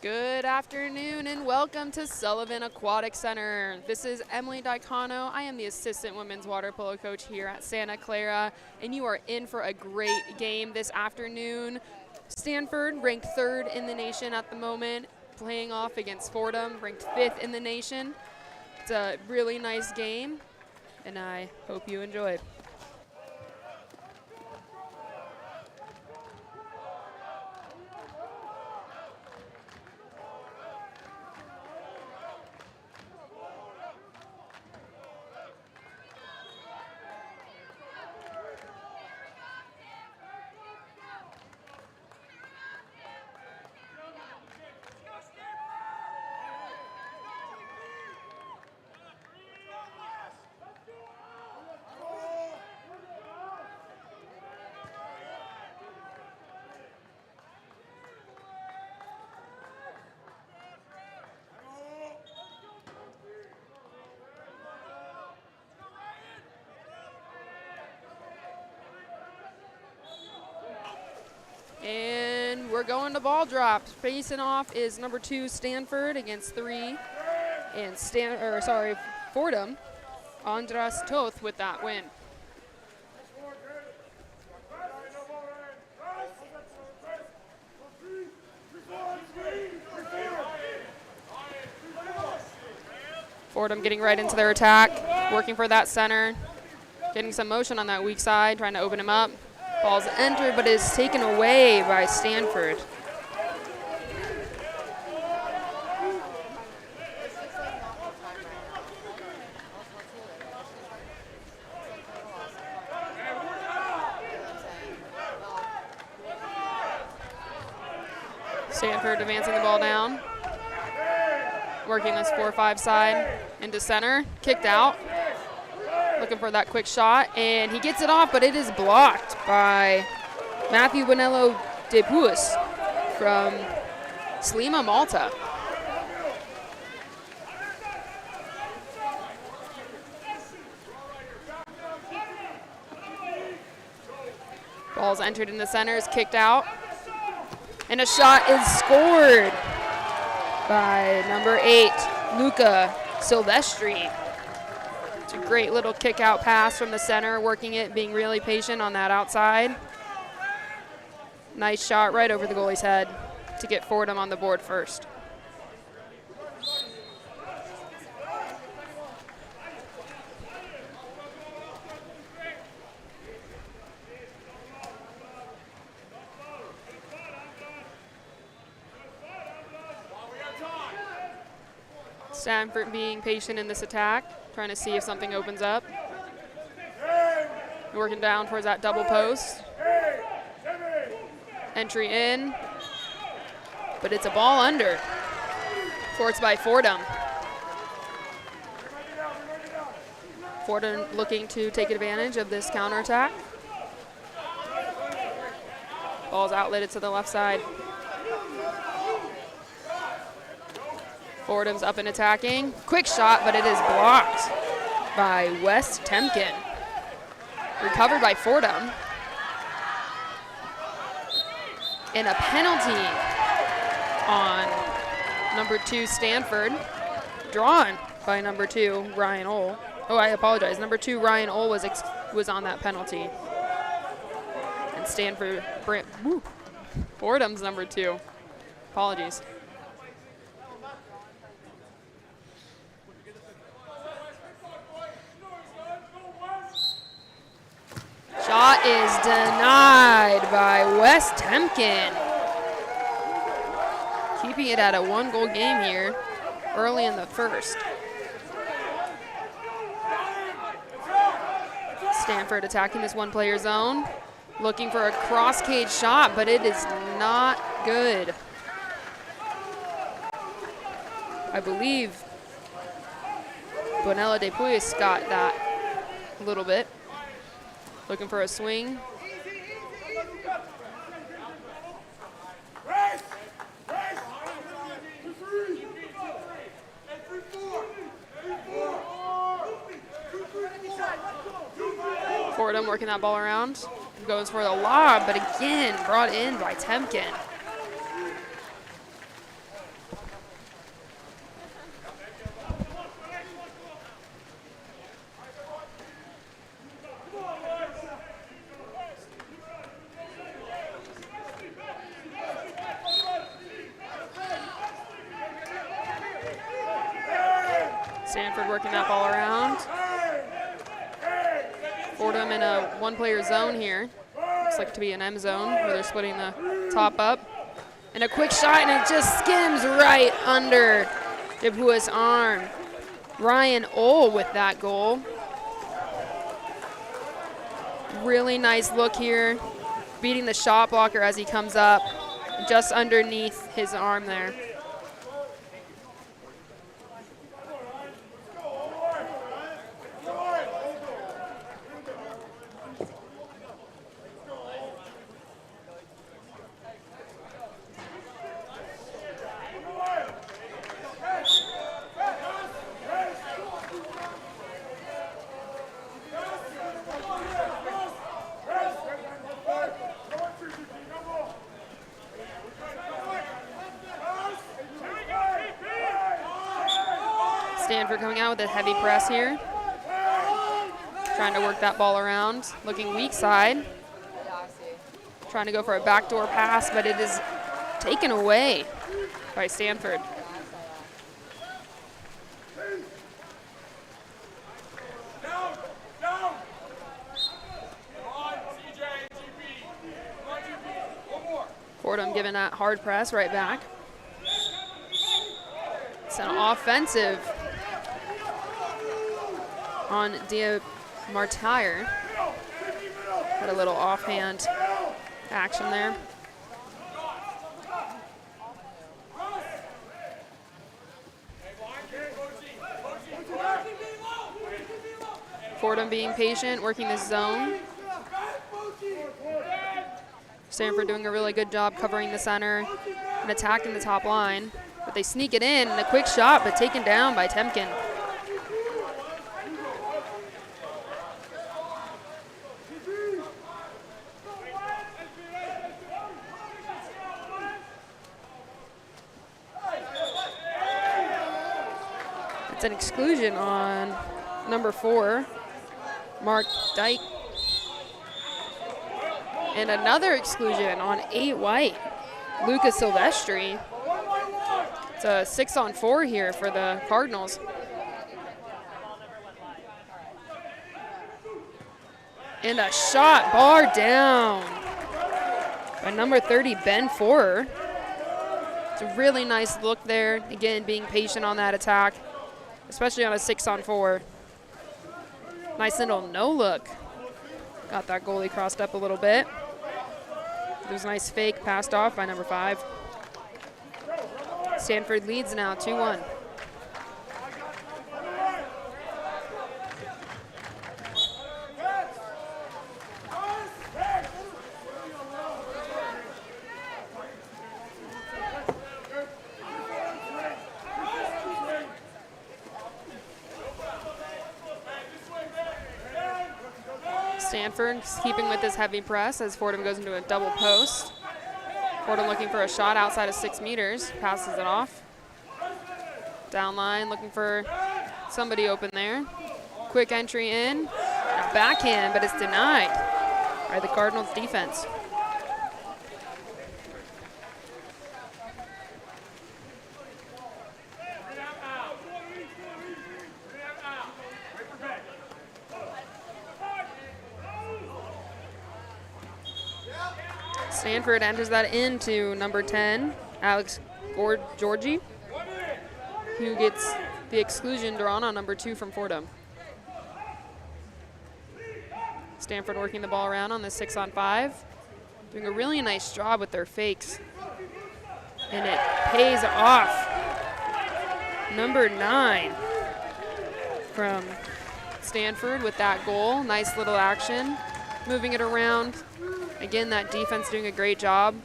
Good afternoon and welcome to Sullivan Aquatic Center. This is Emily Dicano. I am the assistant women's water polo coach here at Santa Clara, and you are in for a great game this afternoon. Stanford, ranked 3rd in the nation at the moment, playing off against Fordham, ranked 5th in the nation. It's a really nice game, and I hope you enjoy it. And we're going to ball drops. Facing off is number 2 Stanford against 3, and Fordham. Andras Toth with that win. Fordham getting right into their attack, working for that center, getting some motion on that weak side, trying to open him up. Ball's entered, but is taken away by Stanford. Stanford advancing the ball down. Working this 4-5 side into center, kicked out. Looking for that quick shot, and he gets it off, but it is blocked by Matthew Bonello de Puis from Slima, Malta. Ball's entered in the center, is kicked out, and a shot is scored by number 8, Luca Silvestri. It's a great little kick out pass from the center, working it, being really patient on that outside. Nice shot right over the goalie's head to get Fordham on the board first. Stanford being patient in this attack, trying to see if something opens up. Working down towards that double post. Entry in, but it's a ball under. Forced by Fordham. Fordham looking to take advantage of this counterattack. Ball's outletted to the left side. Fordham's up and attacking. Quick shot, but it is blocked by Wes Temkin. Recovered by Fordham. And a penalty on number 2 Stanford, drawn by number 2 Ryan Ohl. Oh, I apologize. Number 2 Ryan Ohl was on that penalty. And Stanford, Fordham's number 2. Apologies. Shot is denied by Wes Temkin. Keeping it at a 1-goal game here early in the first. Stanford attacking this one-player zone. Looking for a cross-cage shot, but it is not good. I believe Bonella de Puis got that a little bit. Looking for a swing. Fordham working that ball around. Goes for the lob, but again brought in by Temkin. Stanford working that ball around. Fordham in a one-player zone here. Looks like to be an M zone where they're splitting the top up. And a quick shot, and it just skims right under Dupuis' arm. Ryan Ohl with that goal. Really nice look here, beating the shot blocker as he comes up, just underneath his arm there. Stanford coming out with a heavy press here. Trying to work that ball around, looking weak side. Trying to go for a backdoor pass, but it is taken away by Stanford. Fordham giving that hard press right back. It's an offensive on Martire. Had a little offhand action there. Fordham being patient, working the zone. Stanford doing a really good job covering the center and attacking the top line. But they sneak it in, and a quick shot, but taken down by Temkin. It's an exclusion on number 4, Mark Dyke. And another exclusion on 8 white, Lucas Silvestri. It's a 6-on-4 here for the Cardinals. And a shot, bar down by number 30, Ben Forer. It's a really nice look there. Again, being patient on that attack, especially on a 6-on-4. Nice little no look. Got that goalie crossed up a little bit. There's a nice fake passed off by number 5. Stanford leads now 2-1. Stanford keeping with this heavy press as Fordham goes into a double post. Fordham looking for a shot outside of 6 meters, passes it off. Down line, looking for somebody open there. Quick entry in, a backhand, but it's denied by the Cardinals defense. Stanford enters that into number 10, Alex Georgie, who gets the exclusion drawn on number 2 from Fordham. Stanford working the ball around on the 6-on-5, doing a really nice job with their fakes. And it pays off. Number 9 from Stanford with that goal. Nice little action, moving it around. Again, that defense doing a great job,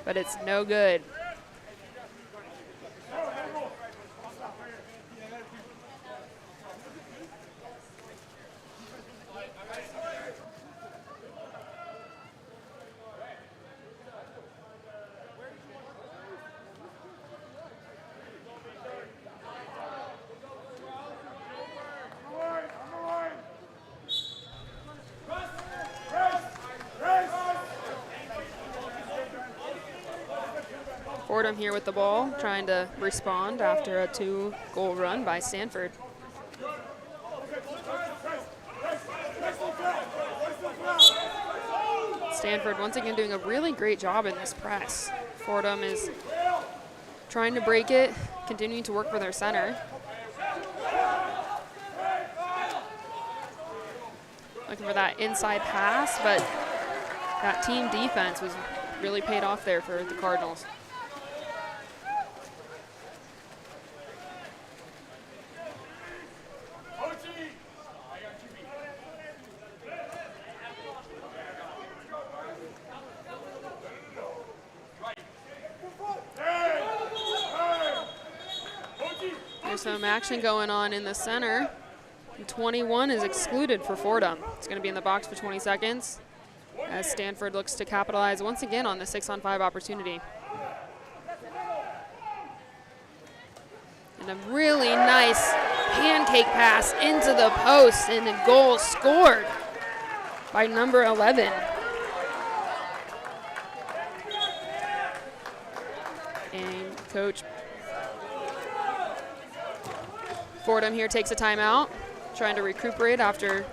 but it's no good. Fordham here with the ball, trying to respond after a 2-goal run by Stanford. Stanford once again doing a really great job in this press. Fordham is trying to break it, continuing to work for their center. Looking for that inside pass, but that team defense was really paid off there for the Cardinals. There's some action going on in the center. 21 is excluded for Fordham. It's going to be in the box for 20 seconds as Stanford looks to capitalize once again on the 6-on-5 opportunity. And a really nice pancake pass into the post, and the goal scored by number 11. And Coach Fordham here takes a timeout, trying to recuperate after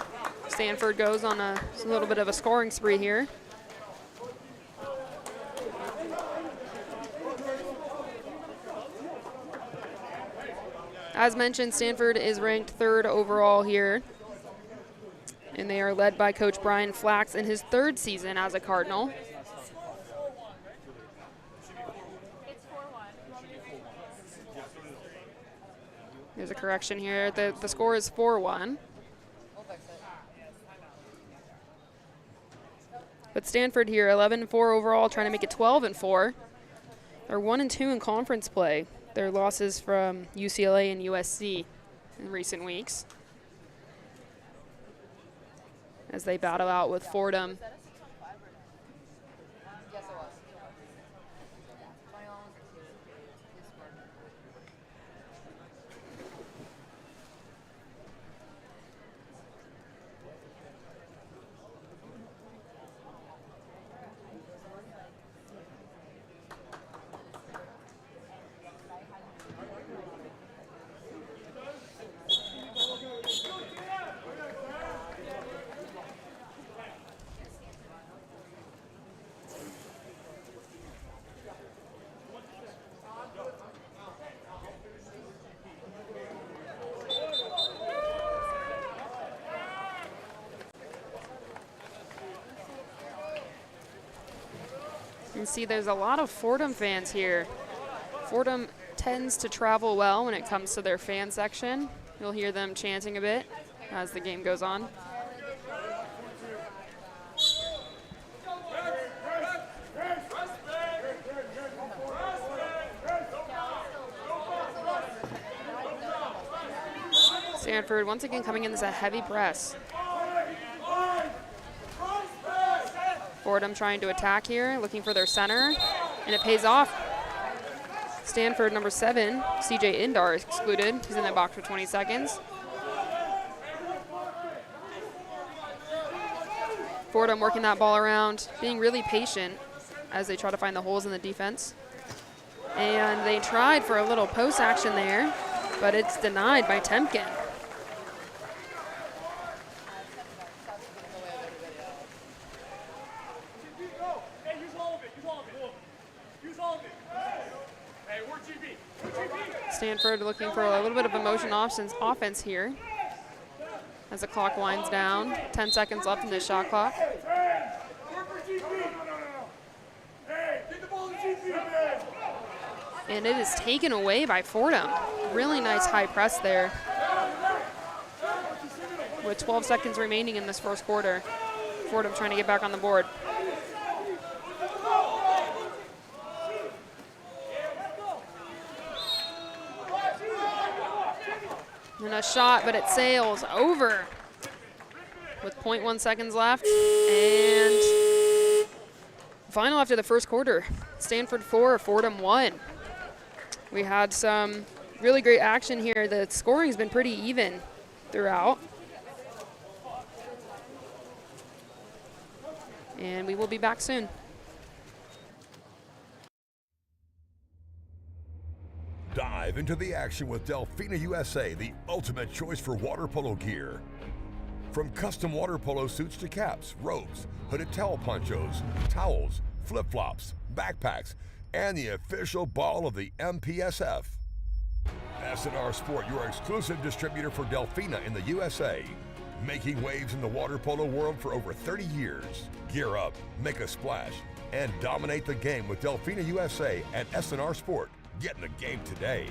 Stanford goes on a little bit of a scoring spree here. As mentioned, Stanford is ranked 3rd overall here, and they are led by Coach Brian Flax in his 3rd season as a Cardinal. There's a correction here. The score is 4-1. But Stanford here, 11-4 overall, trying to make it 12-4. They're 1-2 in conference play. Their losses from UCLA and USC in recent weeks, as they battle out with Fordham. You can see there's a lot of Fordham fans here. Fordham tends to travel well when it comes to their fan section. You'll hear them chanting a bit as the game goes on. Stanford once again coming in as a heavy press. Fordham trying to attack here, looking for their center, and it pays off. Stanford, number 7, CJ Indar, is excluded. He's in the box for 20 seconds. Fordham working that ball around, being really patient as they try to find the holes in the defense. And they tried for a little post action there, but it's denied by Temkin. Stanford looking for a little bit of a motion offense here as the clock winds down. 10 seconds left in this shot clock. And it is taken away by Fordham. Really nice high press there. With 12 seconds remaining in this first quarter. Fordham trying to get back on the board. And a shot, but it sails over with 0.1 seconds left. And final after the first quarter, Stanford 4, Fordham 1. We had some really great action here. The scoring has been pretty even throughout. And we will be back soon. Dive into the action with Delfina USA, the ultimate choice for water polo gear. From custom water polo suits to caps, robes, hooded towel ponchos, towels, flip-flops, backpacks, and the official ball of the MPSF. S&R Sport, your exclusive distributor for Delfina in the USA. Making waves in the water polo world for over 30 years. Gear up, make a splash, and dominate the game with Delfina USA and S&R Sport. Get in the game today.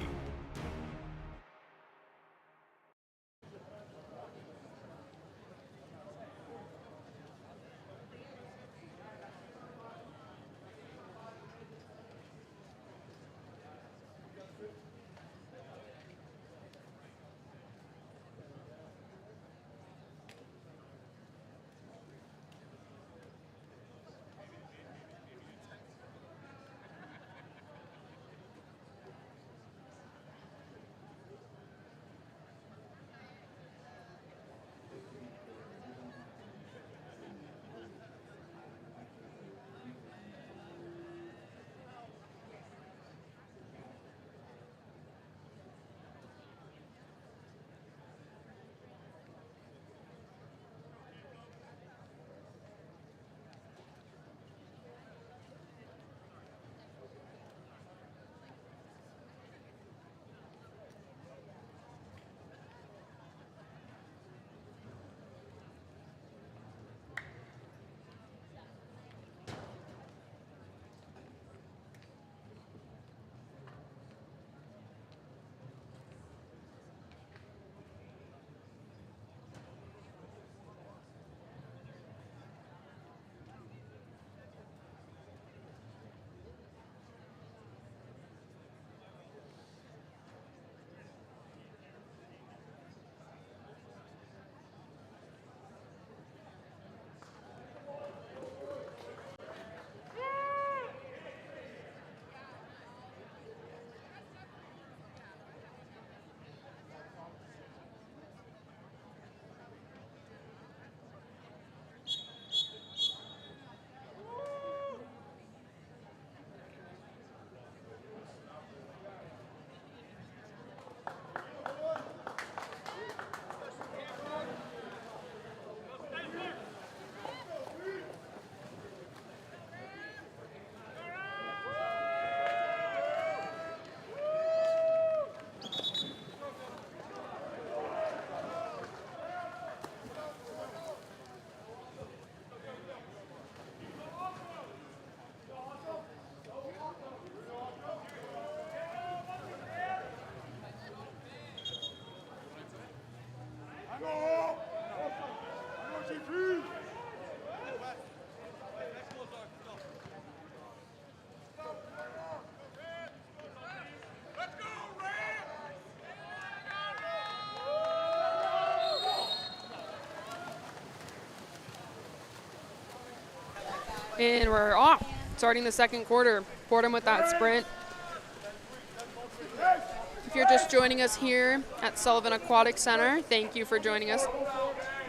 And we're off, starting the second quarter. Fordham with that sprint. If you're just joining us here at Sullivan Aquatic Center, thank you for joining us.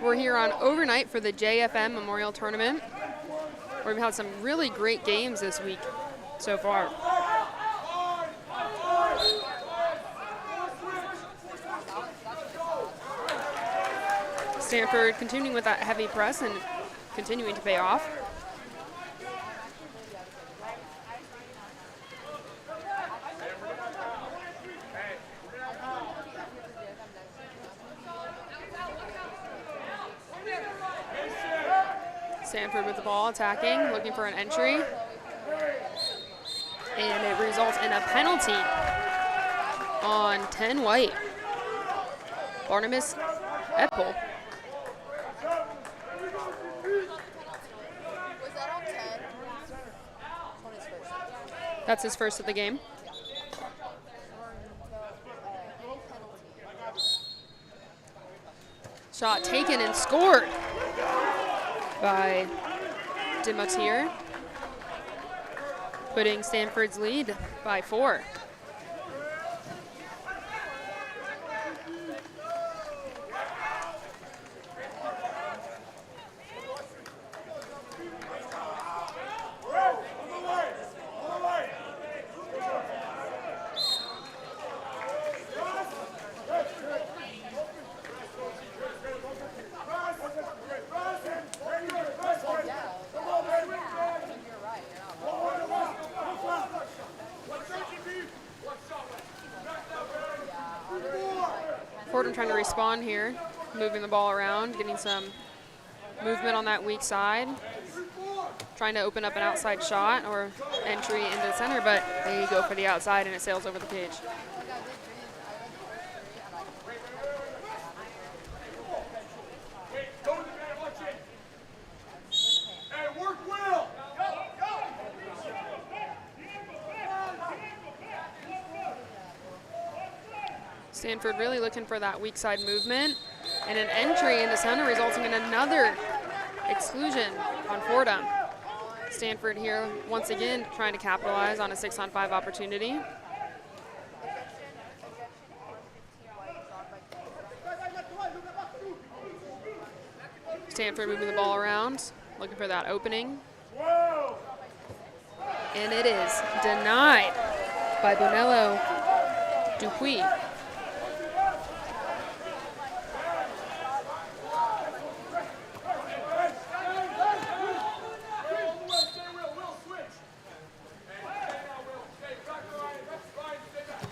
We're here on overnight for the JFM Memorial Tournament, where we've had some really great games this week so far. Stanford continuing with that heavy press and continuing to pay off. Stanford with the ball, attacking, looking for an entry. And it results in a penalty on 10 white. Barnabas Epple. That's his first of the game. Shot taken and scored by Demotier, putting Stanford's lead by 4. Fordham trying to respond here, moving the ball around, getting some movement on that weak side, trying to open up an outside shot or entry into the center, but they go for the outside and it sails over the cage. Stanford really looking for that weak side movement, and an entry in the center resulting in another exclusion on Fordham. Stanford here once again trying to capitalize on a 6-on-5 opportunity. Stanford moving the ball around, looking for that opening. And it is denied by Bonello Dupuis.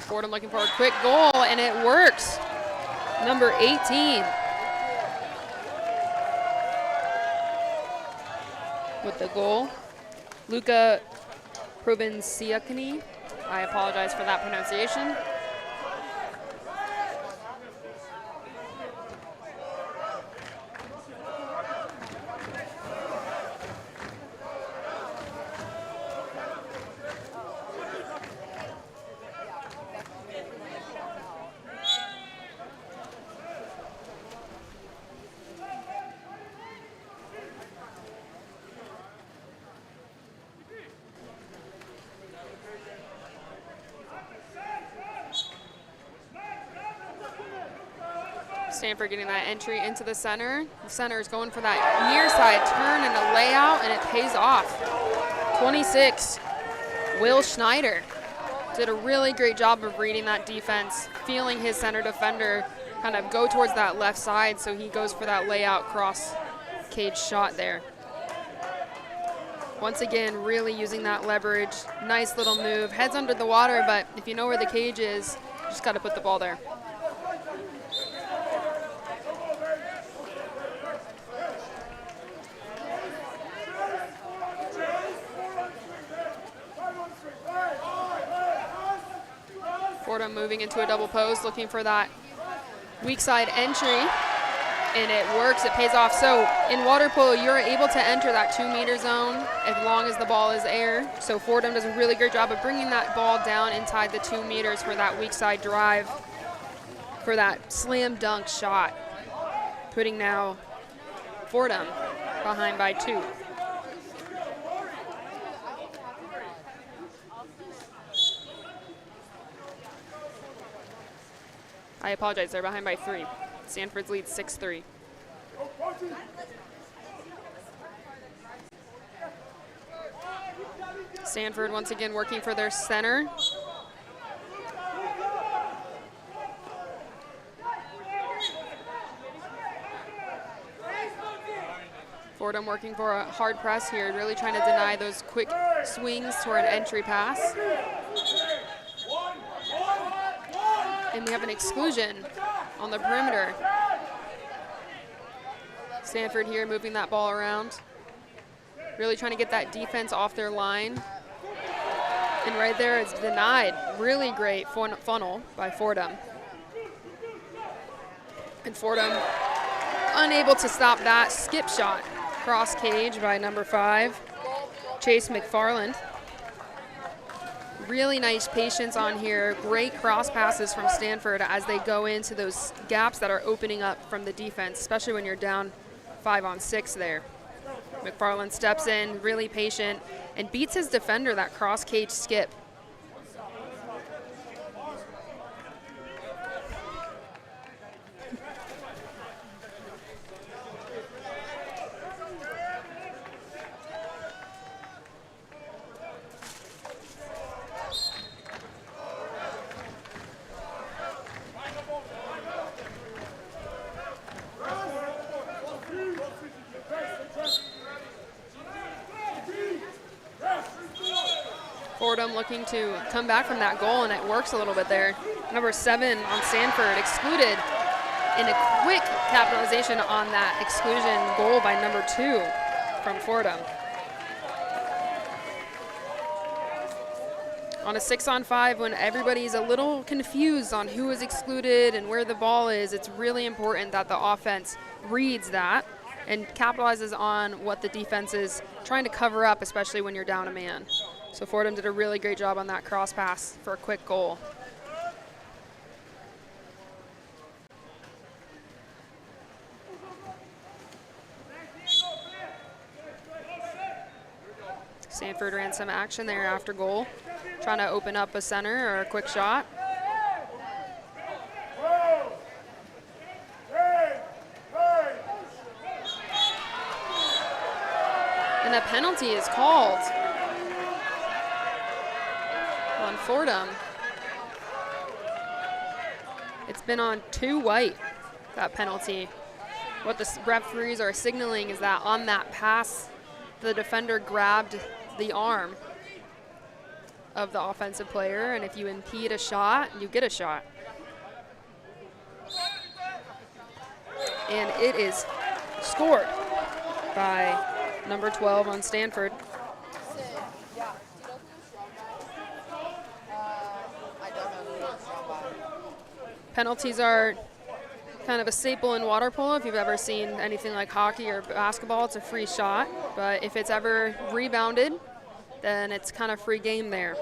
Fordham looking for a quick goal, and it works. Number 18 with the goal. Luca Provinciacni. I apologize for that pronunciation. Stanford getting that entry into the center. The center is going for that near side turn and a layout, and it pays off. 26, Will Schneider did a really great job of reading that defense, feeling his center defender kind of go towards that left side, so he goes for that layout cross cage shot there. Once again, really using that leverage. Nice little move. Heads under the water, but if you know where the cage is, you just got to put the ball there. Fordham moving into a double post, looking for that weak side entry, and it works, it pays off. So in water polo, you're able to enter that 2-meter zone as long as the ball is air. So Fordham does a really great job of bringing that ball down inside the 2 meters for that weak side drive, for that slam dunk shot, putting now Fordham behind by 2. I apologize, they're behind by 3. Stanford's lead 6-3. Stanford once again working for their center. Fordham working for a hard press here, really trying to deny those quick swings toward an entry pass. And we have an exclusion on the perimeter. Stanford here moving that ball around. Really trying to get that defense off their line. And right there it's denied. Really great funnel by Fordham. And Fordham unable to stop that skip shot. Cross cage by number 5, Chase McFarland. Really nice patience on here. Great cross passes from Stanford as they go into those gaps that are opening up from the defense, especially when you're down 5-on-6 there. McFarland steps in, really patient, and beats his defender, that cross cage skip. Fordham looking to come back from that goal, and it works a little bit there. Number 7 on Stanford excluded. And a quick capitalization on that exclusion goal by number 2 from Fordham. On a 6-on-5, when everybody's a little confused on who is excluded and where the ball is, it's really important that the offense reads that and capitalizes on what the defense is trying to cover up, especially when you're down a man. So Fordham did a really great job on that cross pass for a quick goal. Stanford ran some action there after goal, trying to open up a center or a quick shot. And a penalty is called on Fordham. It's been on 2 white, that penalty. What the referees are signaling is that on that pass, the defender grabbed the arm of the offensive player, and if you impede a shot, you get a shot. And it is scored by number 12 on Stanford. Penalties are kind of a staple in water polo. If you've ever seen anything like hockey or basketball, it's a free shot. But if it's ever rebounded, then it's kind of free game there.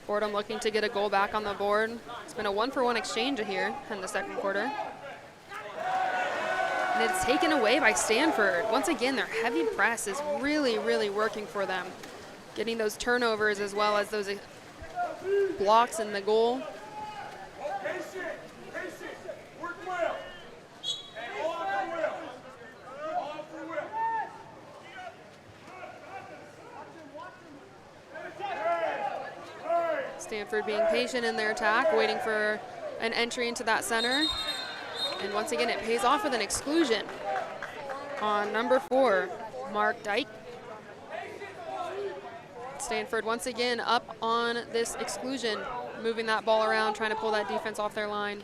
Fordham looking to get a goal back on the board. It's been a 1-for-1 exchange here in the second quarter. And it's taken away by Stanford. Once again, their heavy press is really, really working for them. Getting those turnovers as well as those blocks in the goal. Stanford being patient in their attack, waiting for an entry into that center. And once again, it pays off with an exclusion on number 4, Mark Dyke. Stanford once again up on this exclusion, moving that ball around, trying to pull that defense off their line.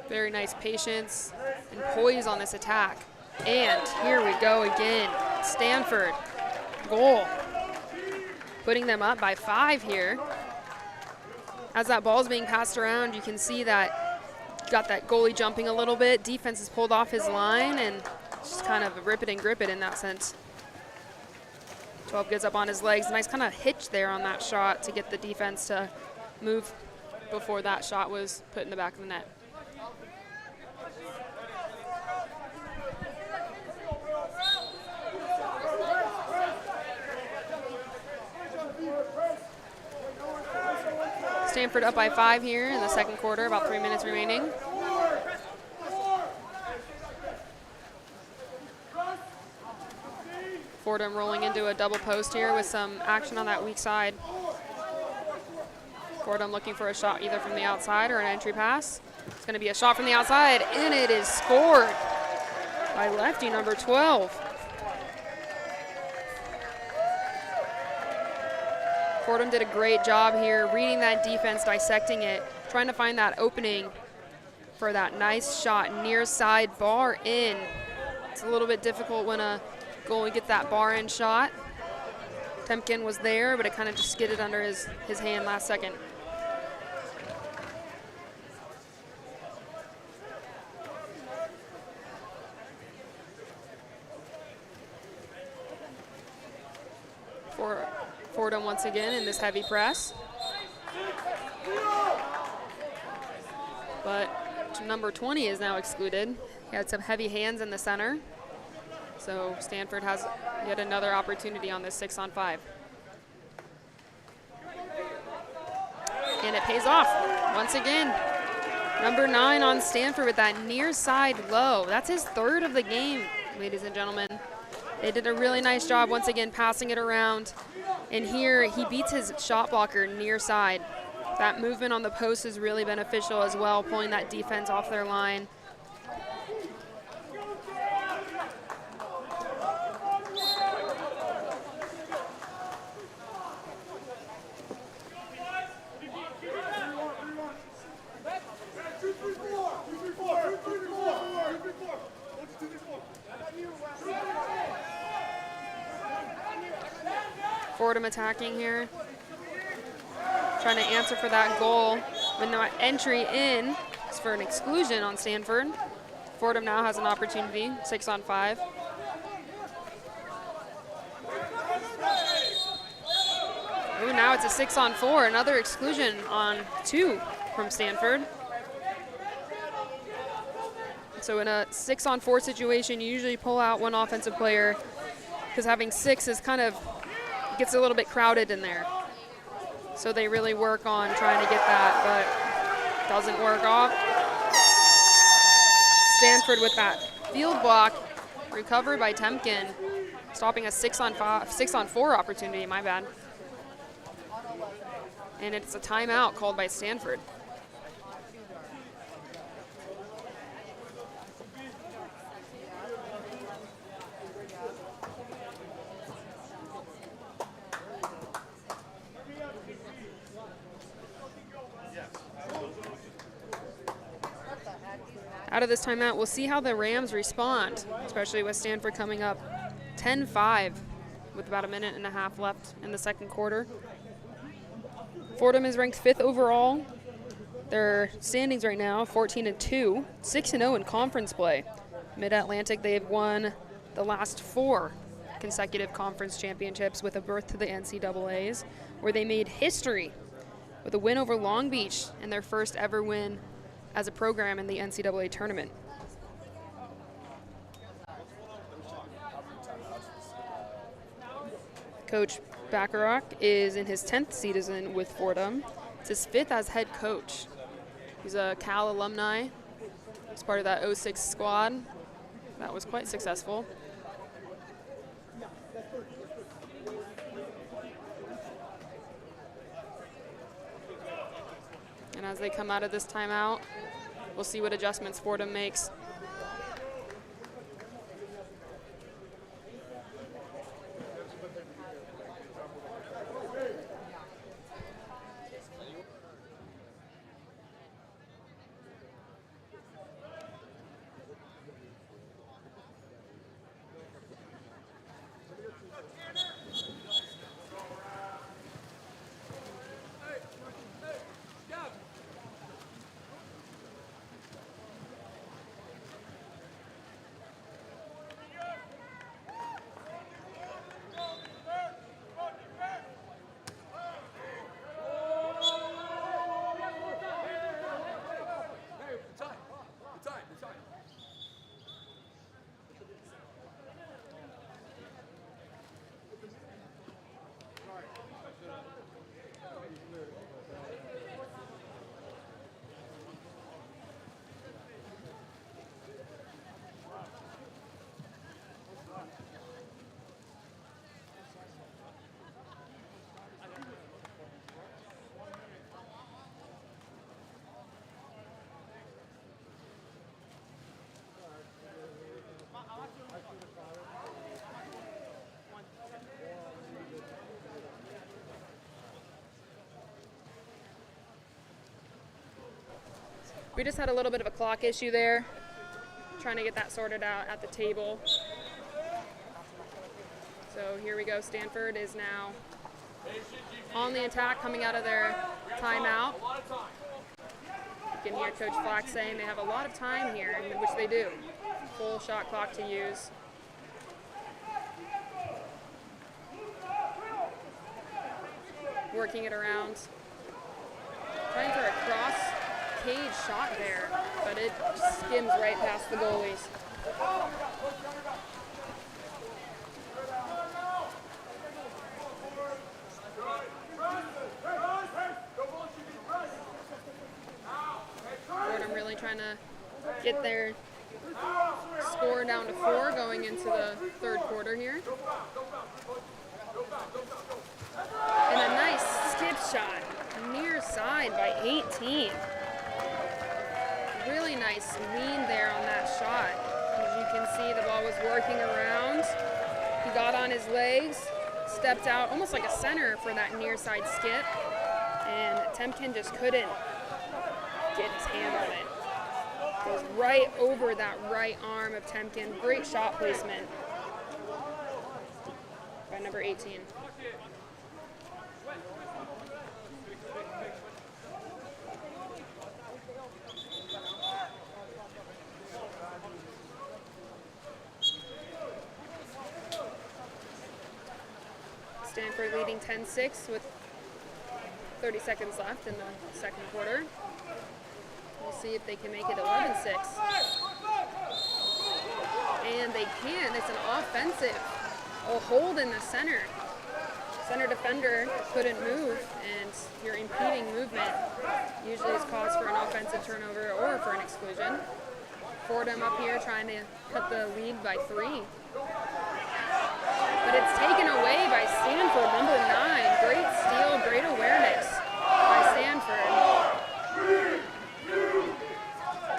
Very nice patience and poise on this attack. And here we go again. Stanford, goal. Putting them up by 5 here. As that ball is being passed around, you can see that got that goalie jumping a little bit. Defense is pulled off his line and just kind of rip it and grip it in that sense. 12 gets up on his legs. Nice kind of hitch there on that shot to get the defense to move before that shot was put in the back of the net. Stanford up by 5 here in the second quarter, about 3 minutes remaining. Fordham rolling into a double post here with some action on that weak side. Fordham looking for a shot either from the outside or an entry pass. It's going to be a shot from the outside, and it is scored by lefty number 12. Fordham did a great job here reading that defense, dissecting it, trying to find that opening for that nice shot, near side bar in. It's a little bit difficult when a goalie gets that bar in shot. Temkin was there, but it kind of just skidded under his hand last second. Fordham once again in this heavy press. But number 20 is now excluded. He had some heavy hands in the center. So Stanford has yet another opportunity on this 6-on-5. And it pays off once again. Number 9 on Stanford with that near side low. That's his 3rd of the game, ladies and gentlemen. They did a really nice job once again passing it around. And here he beats his shot blocker near side. That movement on the post is really beneficial as well, pulling that defense off their line. Fordham attacking here. Trying to answer for that goal. When the entry in is for an exclusion on Stanford. Fordham now has an opportunity, 6-on-5. Ooh, now it's a 6-on-4, another exclusion on 2 from Stanford. So in a 6-on-4 situation, you usually pull out one offensive player because having 6 is kind of, gets a little bit crowded in there. So they really work on trying to get that, but doesn't work off. Stanford with that field block, recovery by Temkin, stopping a 6-on-4 opportunity, my bad. And it's a timeout called by Stanford. Out of this timeout, we'll see how the Rams respond, especially with Stanford coming up 10-5 with about a minute and a half left in the second quarter. Fordham is ranked 5th overall. Their standings right now, 14-2, 6-0 in conference play. Mid-Atlantic, they've won the last 4 consecutive conference championships with a berth to the NCAAs, where they made history with a win over Long Beach and their first ever win as a program in the NCAA tournament. Coach Bacharach is in his 10th season with Fordham. It's his 5th as head coach. He's a Cal alumni. He's part of that 06 squad. That was quite successful. And as they come out of this timeout, we'll see what adjustments Fordham makes. We just had a little bit of a clock issue there, trying to get that sorted out at the table. So here we go. Stanford is now on the attack, coming out of their timeout. You can hear Coach Flack saying they have a lot of time here, which they do. Full shot clock to use. Working it around. Trying for a cross cage shot there, but it skims right past the goalies. Fordham really trying to get their score down to 4 going into the third quarter here. And a nice skip shot, near side by 18. Really nice lean there on that shot. As you can see, the ball was working around. He got on his legs, stepped out almost like a center for that near side skip, and Temkin just couldn't get his hand on it. Goes right over that right arm of Temkin. Great shot placement by number 18. Stanford leading 10-6 with 30 seconds left in the second quarter. We'll see if they can make it 11-6. And they can. It's an offensive. A hold in the center. Center defender couldn't move, and your impeding movement usually is cause for an offensive turnover or for an exclusion. Fordham up here trying to cut the lead by 3. But it's taken away by Stanford, number 9. Great steal, great awareness by Stanford.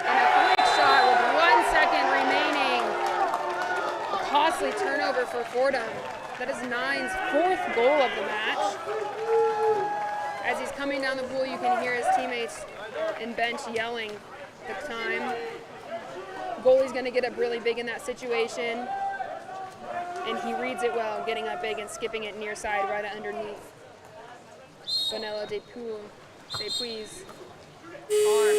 And a quick shot with 1 second remaining. A costly turnover for Fordham. That is 9's 4th goal of the match. As he's coming down the pool, you can hear his teammates and bench yelling the time. Goalie's going to get up really big in that situation. And he reads it well, getting up big and skipping it near side right underneath Bonella Depuy's arm.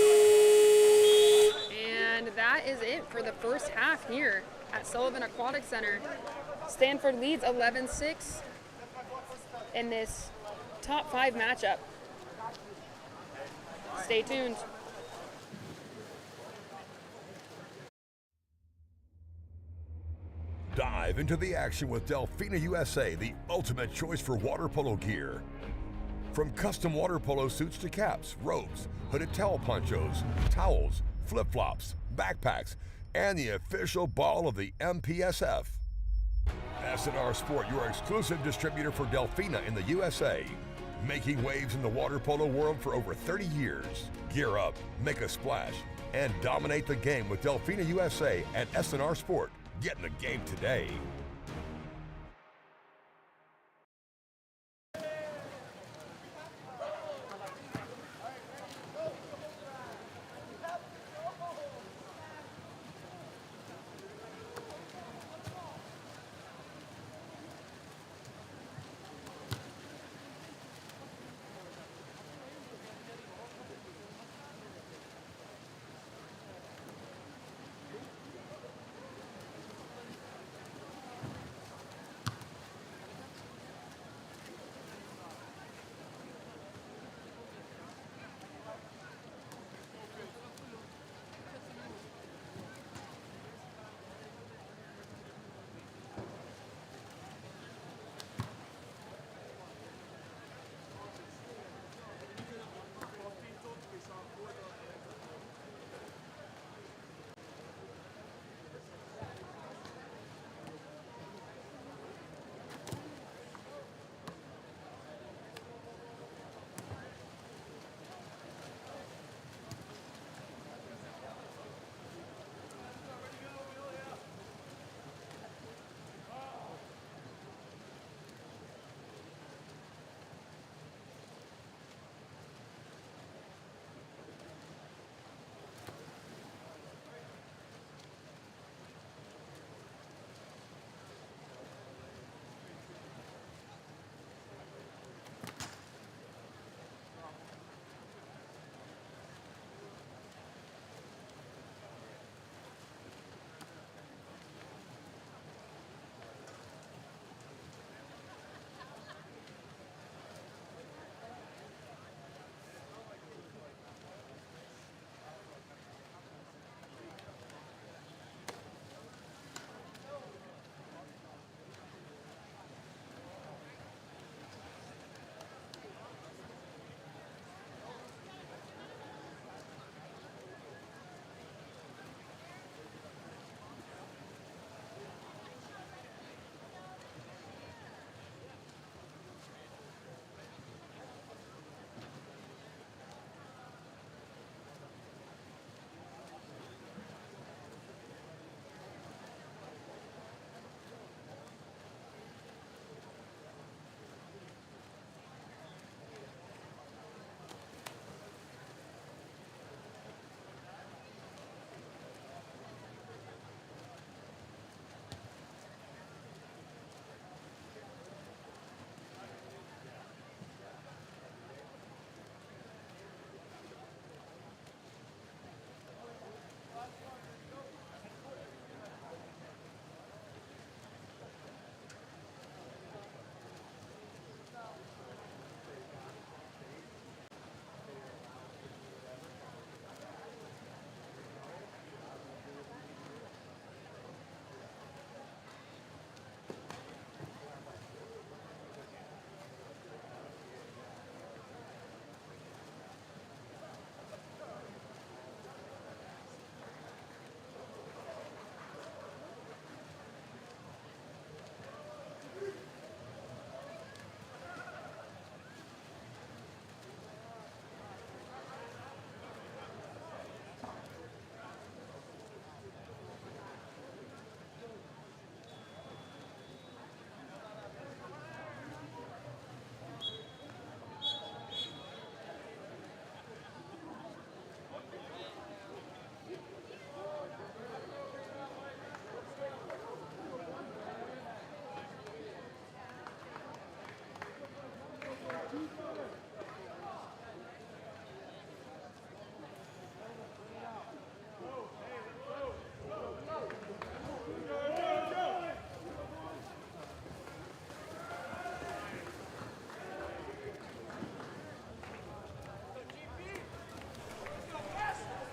And that is it for the first half here at Sullivan Aquatic Center. Stanford leads 11-6 in this top 5 matchup. Stay tuned. Dive into the action with Delfina USA, the ultimate choice for water polo gear. From custom water polo suits to caps, robes, hooded towel ponchos, towels, flip-flops, backpacks, and the official ball of the MPSF. S&R Sport, your exclusive distributor for Delfina in the USA. Making waves in the water polo world for over 30 years. Gear up, make a splash, and dominate the game with Delfina USA and S&R Sport. Get in the game today.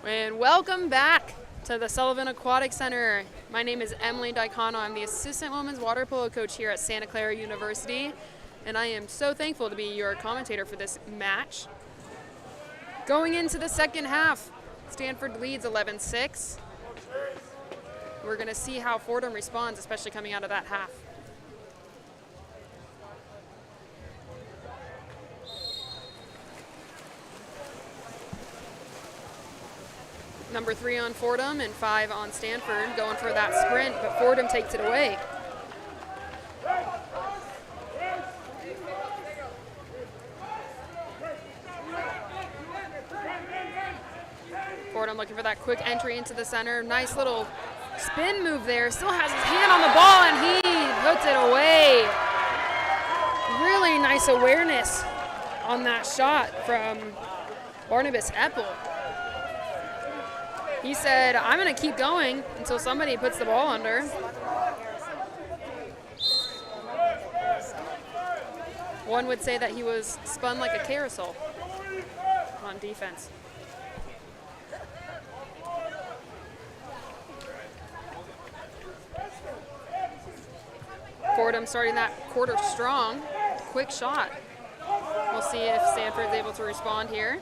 And welcome back to the Sullivan Aquatic Center. My name is Emily Daicano. I'm the assistant women's water polo coach here at Santa Clara University, and I am so thankful to be your commentator for this match. Going into the second half, Stanford leads 11-6. We're going to see how Fordham responds, especially coming out of that half. Number 3 on Fordham and 5 on Stanford, going for that sprint, but Fordham takes it away. Fordham looking for that quick entry into the center. Nice little spin move there. Still has his hand on the ball, and he puts it away. Really nice awareness on that shot from Barnabas Eppel. He said, I'm going to keep going until somebody puts the ball under. One would say that he was spun like a carousel on defense. Fordham starting that quarter strong. Quick shot. We'll see if Stanford's able to respond here.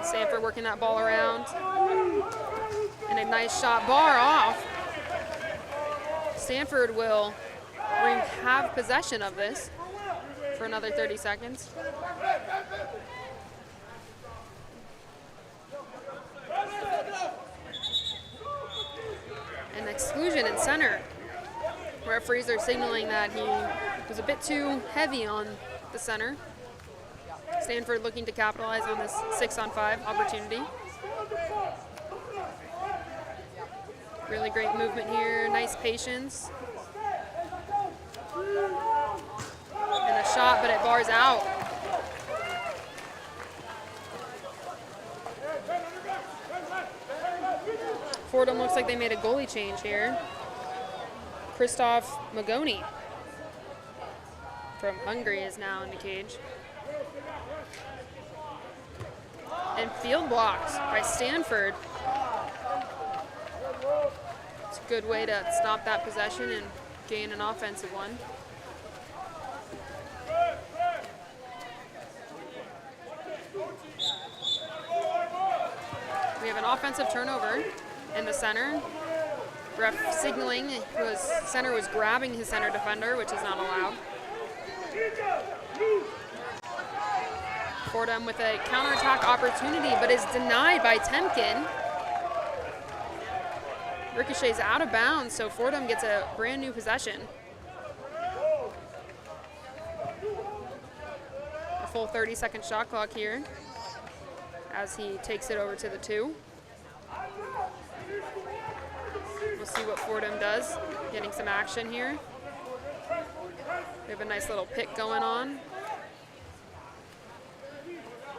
Stanford working that ball around. And a nice shot, bar off. Stanford will have possession of this for another 30 seconds. An exclusion in center, where Fraser signaling that he was a bit too heavy on the center. Stanford looking to capitalize on this 6-on-5 opportunity. Really great movement here, nice patience. And a shot, but it bars out. Fordham looks like they made a goalie change here. Christoph Magoni from Hungary is now in the cage. And field blocks by Stanford. It's a good way to stop that possession and gain an offensive one. We have an offensive turnover in the center. Ref signaling center was grabbing his center defender, which is not allowed. Fordham with a counterattack opportunity, but is denied by Temkin. Ricochets out of bounds, so Fordham gets a brand new possession. A full 30-second shot clock here as he takes it over to the 2. We'll see what Fordham does, getting some action here. We have a nice little pick going on.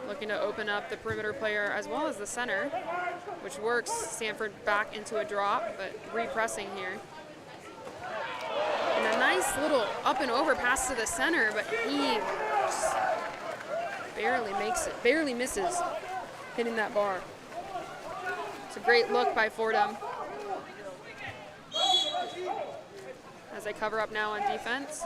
Looking to open up the perimeter player as well as the center, which works Stanford back into a drop, but repressing here. And a nice little up and over pass to the center, but he just barely misses hitting that bar. It's a great look by Fordham as they cover up now on defense.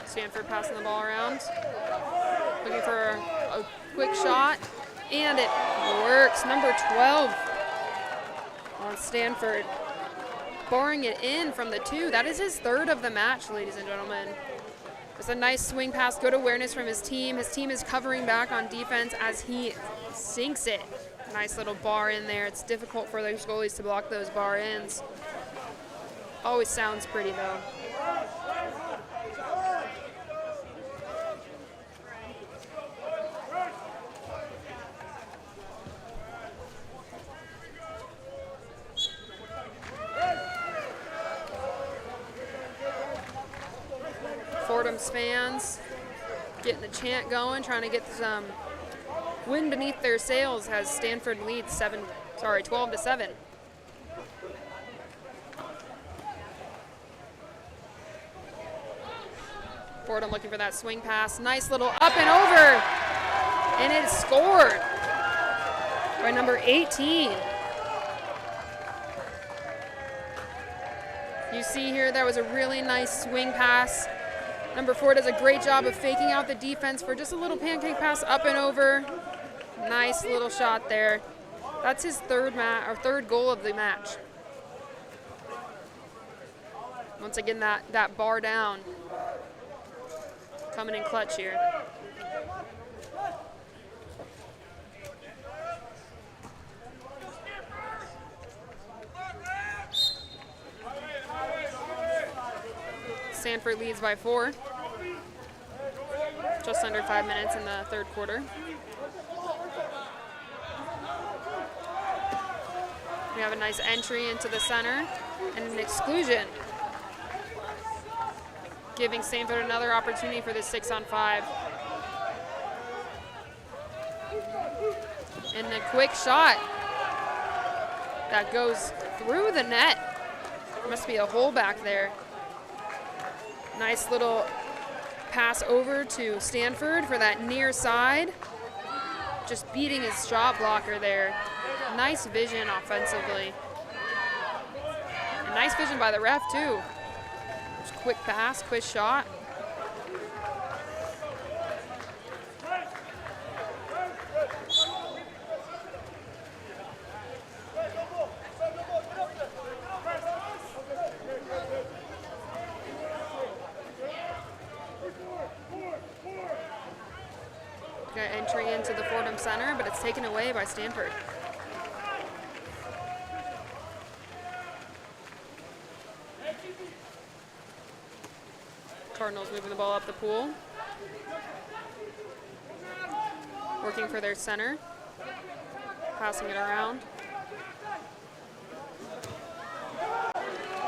Stanford passing the ball around, looking for a quick shot, and it works. Number 12 on Stanford, barring it in from the 2. That is his 3rd of the match, ladies and gentlemen. It's a nice swing pass, good awareness from his team. His team is covering back on defense as he sinks it. Nice little bar in there. It's difficult for those goalies to block those bar ins. Always sounds pretty though. Fordham's fans getting the chant going, trying to get some wind beneath their sails as Stanford leads Sorry, 12-7. Fordham looking for that swing pass. Nice little up and over. And it's scored by number 18. You see here, that was a really nice swing pass. Number 4 does a great job of faking out the defense for just a little pancake pass up and over. Nice little shot there. That's his third goal of the match. Once again, that bar down. Coming in clutch here. Stanford leads by 4. Just under 5 minutes in the third quarter. We have a nice entry into the center and an exclusion, giving Stanford another opportunity for this 6-on-5. And a quick shot that goes through the net. There must be a hole back there. Nice little pass over to Stanford for that near side. Just beating his shot blocker there. Nice vision offensively. And nice vision by the ref too. Just quick pass, quick shot. Got entry into the Fordham Center, but it's taken away by Stanford. Cardinals moving the ball up the pool. Working for their center. Passing it around.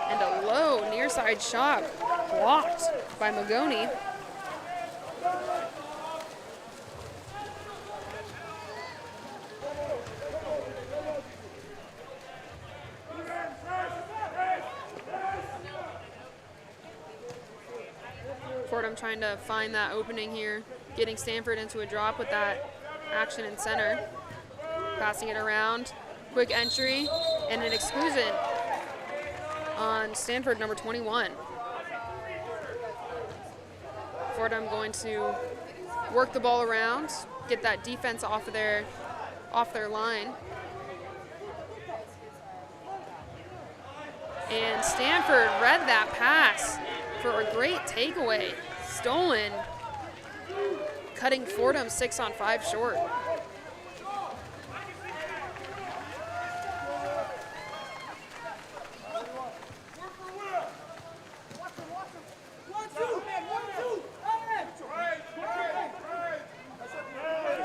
And a low near side shot blocked by Magoni. Fordham trying to find that opening here, getting Stanford into a drop with that action in center. Passing it around, quick entry, and an exclusion on Stanford, number 21. Fordham going to work the ball around, get that defense off their line. And Stanford read that pass for a great takeaway. Stolen, cutting Fordham 6-on-5 short.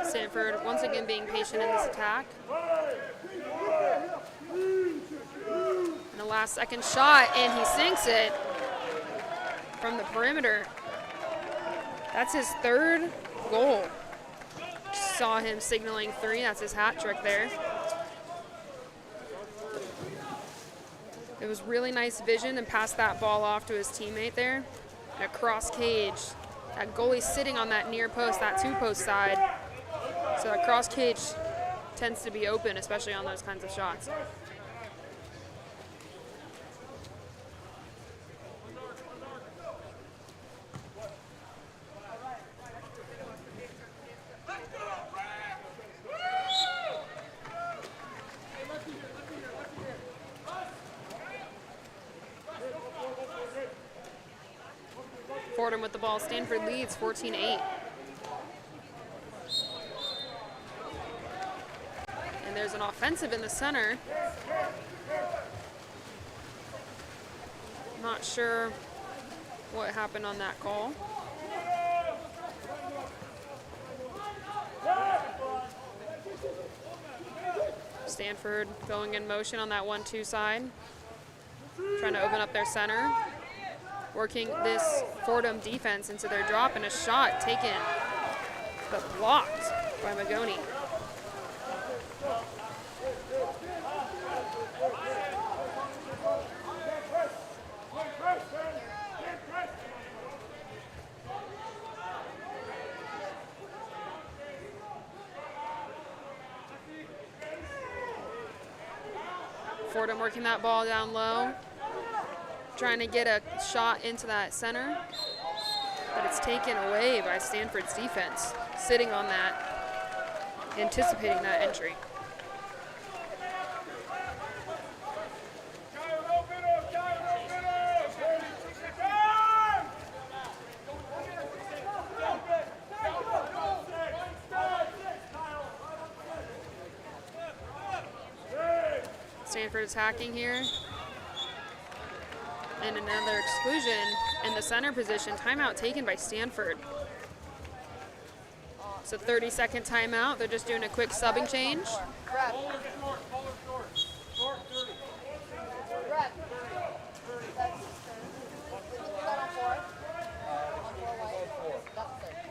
Stanford once again being patient in this attack. And the last second shot, and he sinks it from the perimeter. That's his third goal. Just saw him signaling 3. That's his hat trick there. It was really nice vision and passed that ball off to his teammate there. And across cage. That goalie's sitting on that near post, that 2-post side. So that cross cage tends to be open, especially on those kinds of shots. Fordham with the ball. Stanford leads 14-8. And there's an offensive in the center. Not sure what happened on that call. Stanford going in motion on that 1-2 side. Trying to open up their center. Working this Fordham defense into their drop, and a shot taken, but blocked by Magoni. Fordham working that ball down low, trying to get a shot into that center, but it's taken away by Stanford's defense, sitting on that, anticipating that entry. Stanford attacking here. And another exclusion in the center position. Timeout taken by Stanford. It's a 30-second timeout. They're just doing a quick subbing change.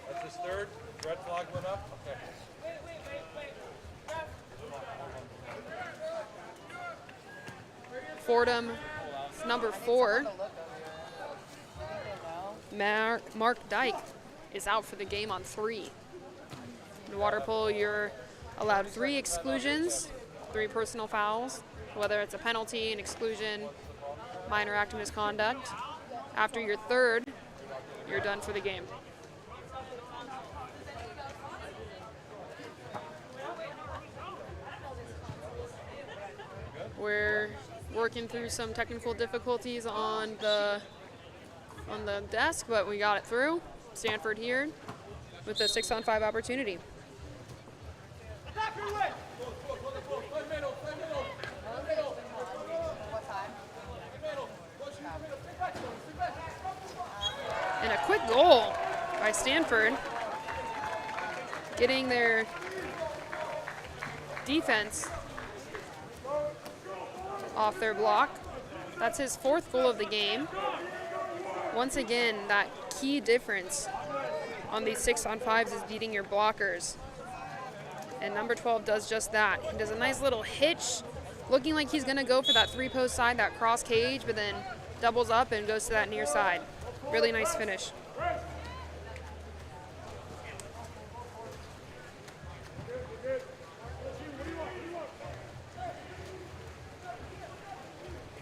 That's his third. Red flag went up. Okay. Fordham, number 4, Mark Dyke, is out for the game on 3. In water polo, you're allowed 3 exclusions, 3 personal fouls, whether it's a penalty, an exclusion, minor act of misconduct. After your 3rd, you're done for the game. We're working through some technical difficulties on the desk, but we got it through. Stanford here with a 6-on-5 opportunity. And a quick goal by Stanford, getting their defense off their block. That's his 4th goal of the game. Once again, that key difference on these 6-on-5s is beating your blockers. And number 12 does just that. He does a nice little hitch, looking like he's gonna go for that 3-post side, that cross cage, but then doubles up and goes to that near side. Really nice finish.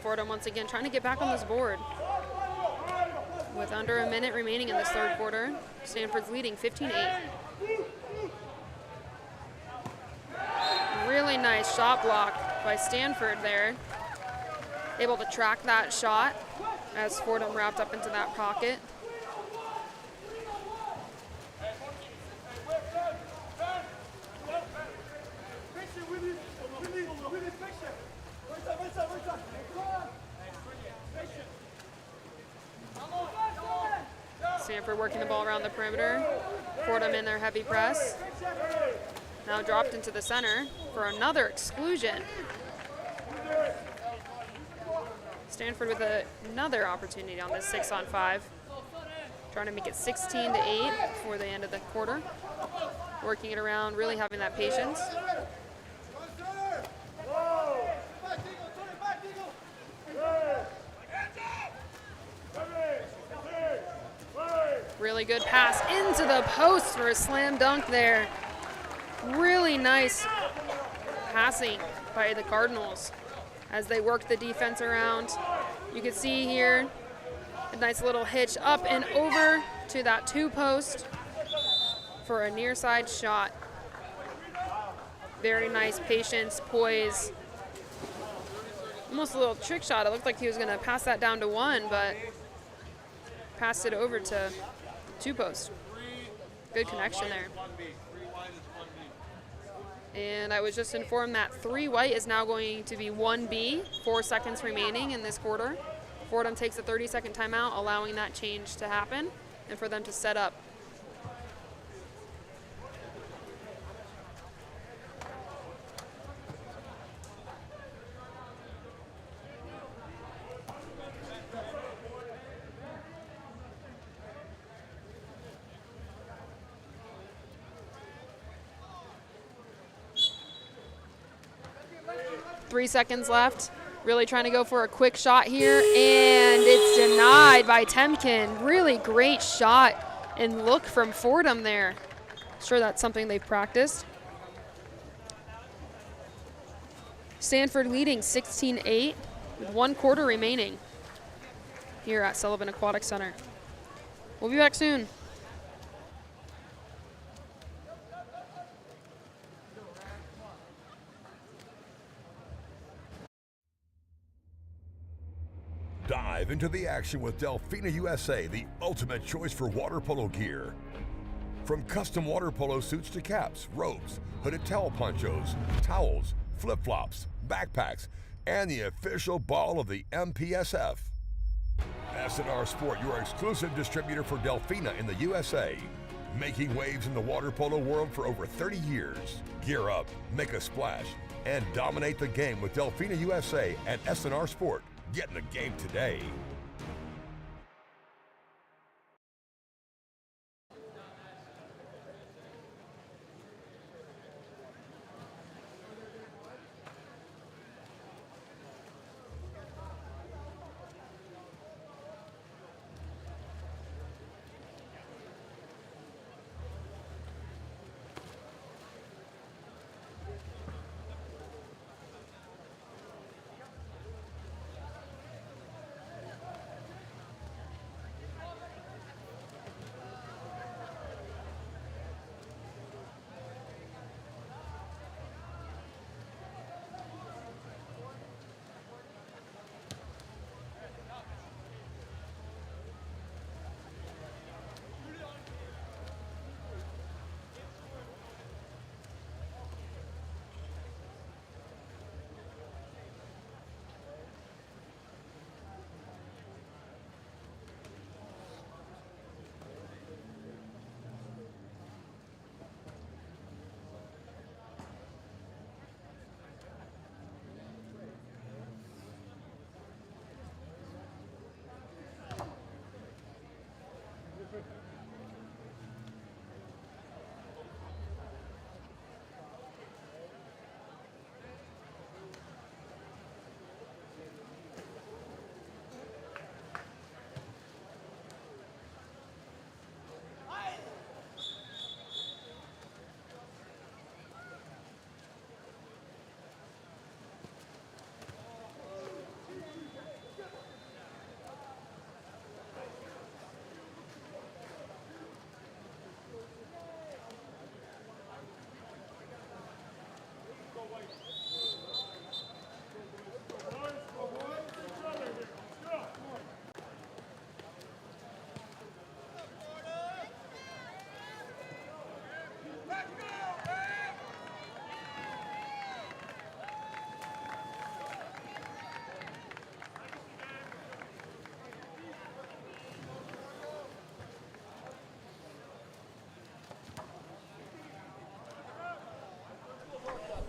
Fordham once again trying to get back on this board. With under a minute remaining in this 3rd quarter, Stanford's leading 15-8. Really nice shot block by Stanford there. Able to track that shot as Fordham wrapped up into that pocket. Stanford working the ball around the perimeter. Fordham in their heavy press. Now dropped into the center for another exclusion. Stanford with another opportunity on this 6-on-5. Trying to make it 16-8 before the end of the quarter. Working it around, really having that patience. Really good pass into the post for a slam dunk there. Really nice passing by the Cardinals as they work the defense around. You can see here a nice little hitch up and over to that 2-post for a near side shot. Very nice patience, poise. Almost a little trick shot. It looked like he was gonna pass that down to 1, but passed it over to 2-post. Good connection there. And I was just informed that 3 white is now going to be 1B, 4 seconds remaining in this quarter. Fordham takes a 30-second timeout, allowing that change to happen and for them to set up. Three seconds left. Really trying to go for a quick shot here, and it's denied by Temkin. Really great shot and look from Fordham there. Sure, that's something they've practiced. Stanford leading 16-8 with 1 quarter remaining here at Sullivan Aquatic Center. We'll be back soon. Dive into the action with Delfina USA, the ultimate choice for water polo gear. From custom water polo suits to caps, ropes, hooded towel ponchos, towels, flip-flops, backpacks, and the official ball of the MPSF. S&R Sport, your exclusive distributor for Delfina in the USA. Making waves in the water polo world for over 30 years. Gear up, make a splash, and dominate the game with Delfina USA and S&R Sport. Get in the game today.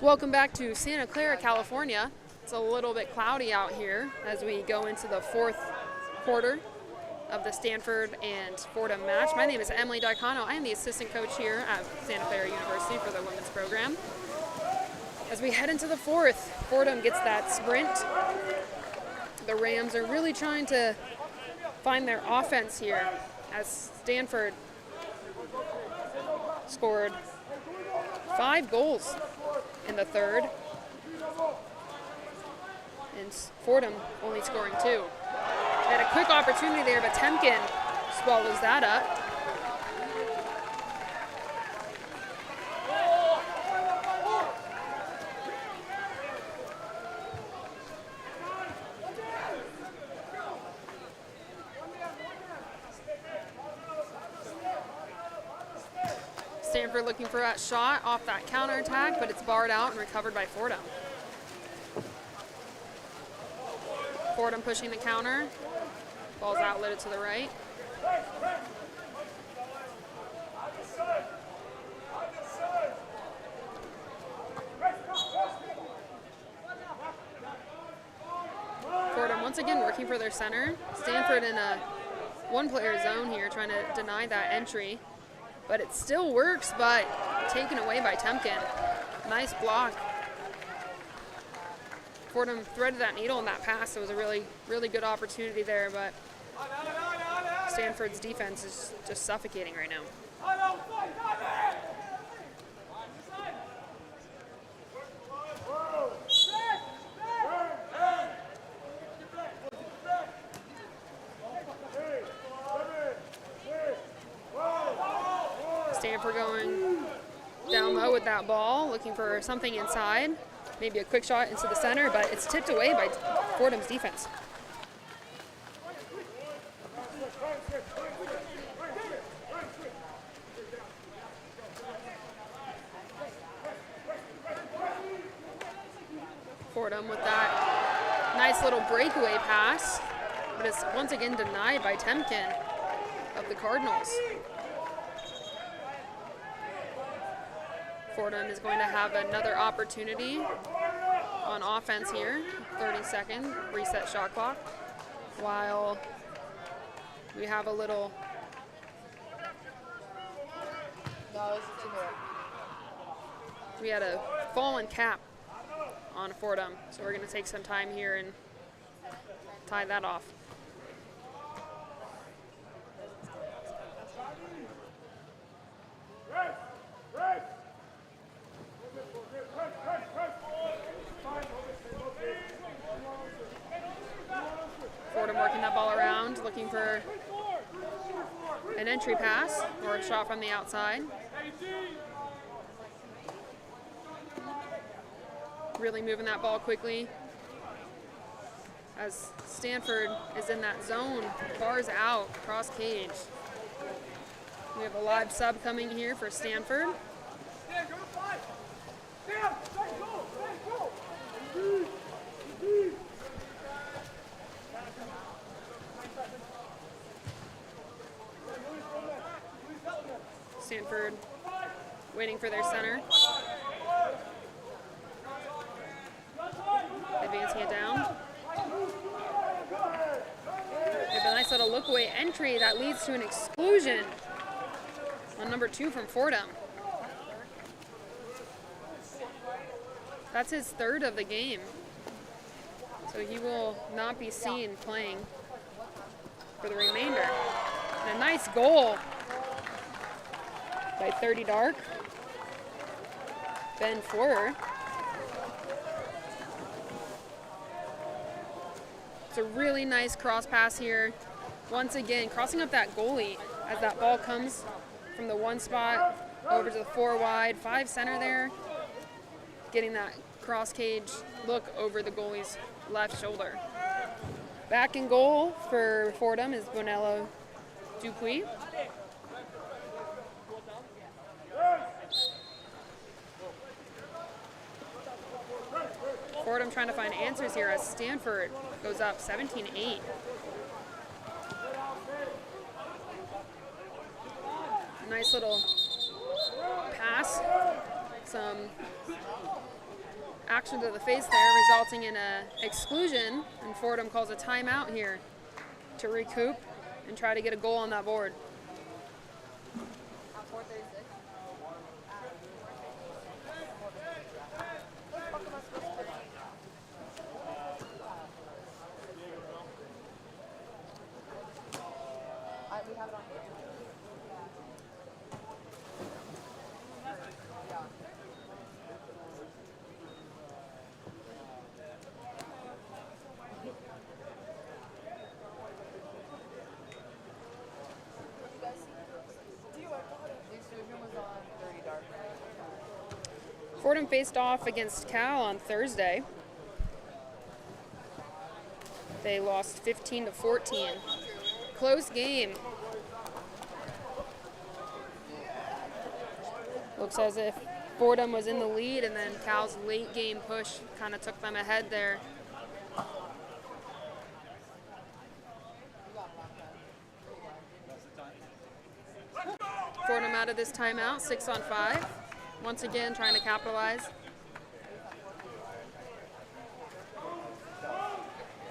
Welcome back to Santa Clara, California. It's a little bit cloudy out here as we go into the 4th quarter of the Stanford and Fordham match. My name is Emily Diacano. I am the assistant coach here at Santa Clara University for the women's program. As we head into the 4th, Fordham gets that sprint. The Rams are really trying to find their offense here as Stanford scored 5 goals in the 3rd, and Fordham only scoring 2. They had a quick opportunity there, but Temkin swallows that up. Stanford looking for that shot off that counterattack, but it's barred out and recovered by Fordham. Fordham pushing the counter. Ball's outletted to the right. Fordham once again working for their center. Stanford in a one-player zone here, trying to deny that entry. But it still works, but taken away by Temkin. Nice block. Fordham threaded that needle in that pass. It was a really, really good opportunity there, but Stanford's defense is just suffocating right now. Stanford going down low with that ball, looking for something inside. Maybe a quick shot into the center, but it's tipped away by Fordham's defense. Fordham with that nice little breakaway pass, but it's once again denied by Temkin of the Cardinals. Fordham is going to have another opportunity on offense here. 30-second reset shot clock. While we have a little. We had a fallen cap on Fordham, so we're going to take some time here and tie that off. Fordham working that ball around, looking for an entry pass or a shot from the outside. Really moving that ball quickly as Stanford is in that zone, bars out, cross cage. We have a live sub coming here for Stanford. Stanford waiting for their center. Advancing it down. We have a nice little look-away entry that leads to an exclusion on number 2 from Fordham. That's his third of the game. So he will not be seen playing for the remainder. And a nice goal by 30 Dark. Ben Forer. It's a really nice cross pass here. Once again, crossing up that goalie as that ball comes from the 1 spot over to the 4 wide, 5 center there. Getting that cross cage look over the goalie's left shoulder. Back in goal for Fordham is Bonello Dupuis. Fordham trying to find answers here as Stanford goes up 17-8. Nice little pass. Some action to the face there, resulting in an exclusion, and Fordham calls a timeout here to recoup and try to get a goal on that board. Fordham faced off against Cal on Thursday. They lost 15-14. Close game. Looks as if Fordham was in the lead, and then Cal's late game push kind of took them ahead there. Fordham out of this timeout, 6-on-5. Once again, trying to capitalize.